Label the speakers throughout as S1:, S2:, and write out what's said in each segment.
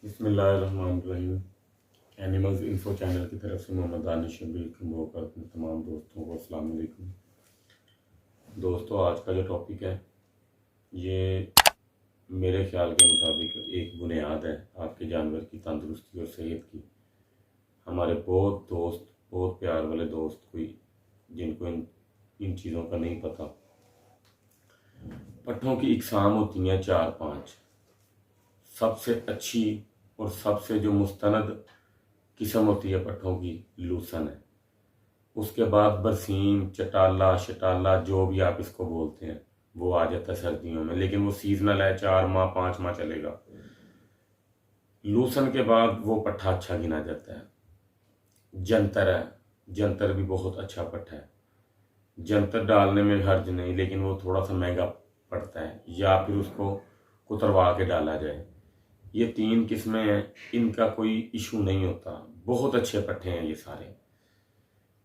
S1: बिस्मिल्लाहिर्रहमानिर्रहीम। Animals info channel की तरफ से मोहम्मद दानिश शबीर कम्बो का अपने तमाम दोस्तों को अस्सलाम वालेकुम। दोस्तों, आज का जो टॉपिक है ये मेरे ख्याल के मुताबिक एक बुनियाद है आपके जानवर की तंदुरुस्ती और सेहत की। हमारे बहुत दोस्त, बहुत प्यार वाले दोस्त कोई जिनको इन चीज़ों का नहीं पता। पट्ठों की इकसाम होती हैं 4-5। सबसे अच्छी और सबसे जो मुस्तनद किस्म होती है पट्ठों की, लूसन है। उसके बाद बरसीम, चटाला, शटाला, जो भी आप इसको बोलते हैं, वो आ जाता है सर्दियों में, लेकिन वो सीजनल है, 4 माह 5 माह चलेगा। लूसन के बाद वो पट्ठा अच्छा गिना जाता है। जंतर है, जंतर भी बहुत अच्छा पट्ठा है। जंतर डालने में हर्ज नहीं, लेकिन वो थोड़ा सा महंगा पड़ता है, या फिर उसको कुतरवा के डाला जाए। ये 3 किस्में हैं, इनका कोई इशू नहीं होता, बहुत अच्छे पट्ठे हैं ये सारे।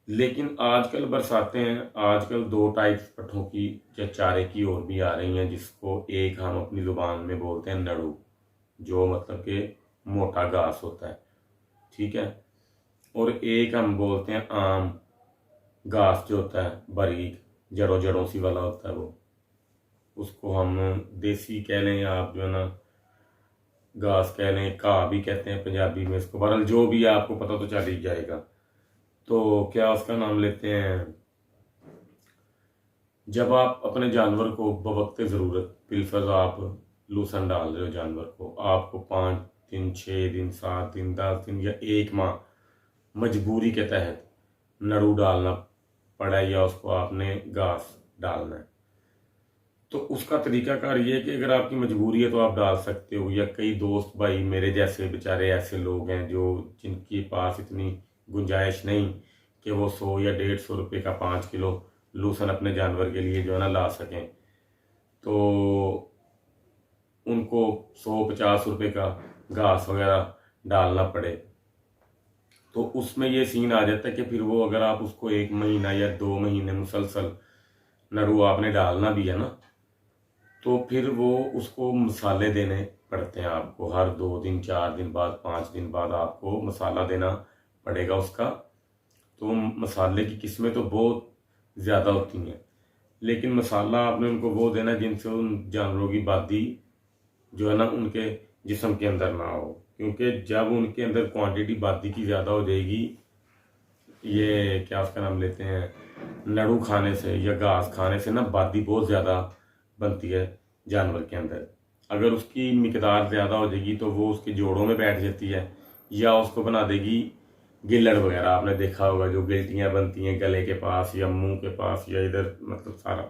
S1: लेकिन आजकल बरसातें हैं, आजकल 2 टाइप्स पट्ठों की या चारे की और भी आ रही हैं, जिसको एक हम अपनी ज़ुबान में बोलते हैं नड़ू, जो मतलब कि मोटा घास होता है, ठीक है। और एक हम बोलते हैं आम घास, जो होता है बारीक जड़ों जड़ों सी वाला होता है, वो उसको हम देसी कह लें या आप जो है ना घास कह लें, घाह भी कहते हैं पंजाबी में इसको। बहरहाल जो भी है, आपको पता तो चल ही जाएगा। तो क्या उसका नाम लेते हैं। जब आप अपने जानवर को बवक्त ज़रूरत बिलफर्ज आप लूसन डाल रहे हो जानवर को, आपको 5 दिन, 6 दिन, 7 दिन, 10 दिन या 1 माह मजबूरी के तहत नड़ू डालना पड़ा, या उसको आपने घास डालना है, तो उसका तरीकाकार ये है कि अगर आपकी मजबूरी है तो आप डाल सकते हो। या कई दोस्त भाई मेरे जैसे बेचारे ऐसे लोग हैं जो जिनके पास इतनी गुंजाइश नहीं कि वो 100 या 150 रुपये का 5 किलो लूसन अपने जानवर के लिए जो है ना ला सकें, तो उनको 100-50 रुपये का घास वगैरह डालना पड़े। तो उसमें ये सीन आ जाता है कि फिर वो अगर आप उसको 1 महीना या 2 महीने मुसलसल नड़ू आपने डालना भी है ना, तो फिर वो उसको मसाले देने पड़ते हैं आपको। हर 2 दिन, 4 दिन बाद, 5 दिन बाद आपको मसाला देना पड़ेगा उसका। तो मसाले की किस्में तो बहुत ज़्यादा होती हैं, लेकिन मसाला आपने उनको वो देना जिनसे उन जानवरों की बादी जो है ना उनके जिस्म के अंदर ना हो, क्योंकि जब उनके अंदर क्वांटिटी बादी की ज़्यादा हो जाएगी, ये क्या उसका नाम लेते हैं, नड़ू खाने से या घास खाने से ना बादी बहुत ज़्यादा बनती है जानवर के अंदर। अगर उसकी मिकदार ज़्यादा हो जाएगी तो वो उसके जोड़ों में बैठ जाती है, या उसको बना देगी गिल्लड़ वगैरह। आपने देखा होगा जो गिल्टियाँ बनती हैं गले के पास या मुंह के पास या इधर, मतलब सारा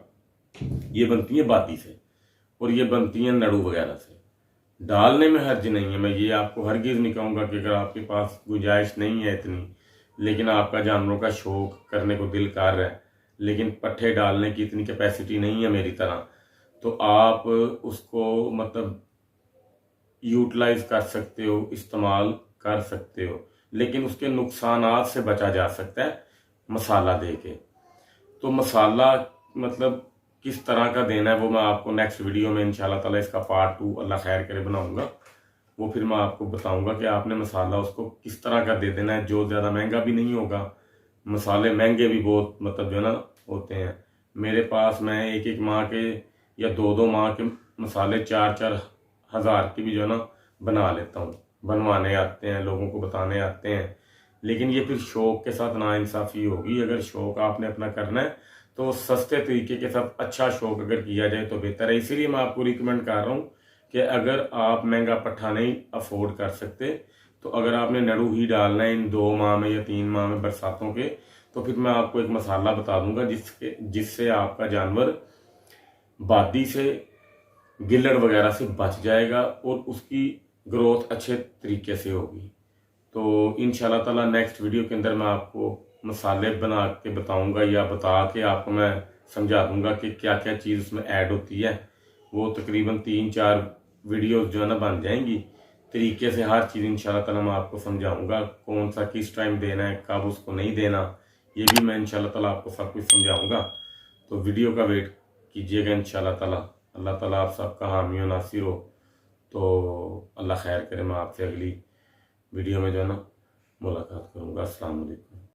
S1: ये बनती हैं बादी से, और ये बनती हैं नड़ू वगैरह से। डालने में हर्ज नहीं है, मैं ये आपको हरगिज़ नहीं कहूँगा कि अगर आपके पास गुंजाइश नहीं है इतनी, लेकिन आपका जानवरों का शौक करने को दिल कर रहा है, लेकिन पट्ठे डालने की इतनी कैपेसिटी नहीं है मेरी तरह, तो आप उसको मतलब यूटिलाइज कर सकते हो, इस्तेमाल कर सकते हो, लेकिन उसके नुकसानात से बचा जा सकता है मसाला दे के। तो मसाला मतलब किस तरह का देना है वो मैं आपको नेक्स्ट वीडियो में इंशाल्लाह ताला इसका पार्ट 2 अल्लाह खैर करे बनाऊंगा। वो फिर मैं आपको बताऊंगा कि आपने मसाला उसको किस तरह का दे देना है, जो ज़्यादा महंगा भी नहीं होगा। मसाले महंगे भी बहुत मतलब जो है ना होते हैं। मेरे पास मैं 1-1 माह के या 2-2 माह के मसाले 4-4 हज़ार के भी जो है ना बना लेता हूँ। बनवाने आते हैं, लोगों को बताने आते हैं, लेकिन ये फिर शौक के साथ नाइंसाफ़ी होगी। अगर शौक आपने अपना करना है तो सस्ते तरीके के साथ अच्छा शौक अगर किया जाए तो बेहतर है। इसीलिए मैं आपको रिकमेंड कर रहा हूँ कि अगर आप महंगा पट्ठा नहीं अफोर्ड कर सकते, तो अगर आपने नड़ू ही डालना है इन 2 माह में या 3 माह में बरसातों के, तो फिर मैं आपको एक मसाला बता दूंगा जिससे आपका जानवर बादी से, गिल्लड़ वगैरह से बच जाएगा और उसकी ग्रोथ अच्छे तरीके से होगी। तो इंशाल्लाह ताला नेक्स्ट वीडियो के अंदर मैं आपको मसाले बना के बताऊंगा, या बता के आपको मैं समझा दूंगा कि क्या क्या चीज़ उसमें ऐड होती है। वो तकरीबन 3-4 वीडियोस जो है ना बन जाएंगी तरीके से। हर चीज़ इंशाल्लाह ताला मैं आपको समझाऊंगा, कौन सा किस टाइम देना है, कब उसको नहीं देना, ये भी मैं इंशाल्लाह ताला आपको सब कुछ समझाऊंगा। तो वीडियो का वेट कीजिएगा इंशाल्लाह ताला। अल्लाह ताला आप सबका हामी और नासिर हो। तो अल्लाह खैर करे, मैं आपसे अगली वीडियो में जो है ना मुलाकात करूँगा। अस्सलाम वालेकुम।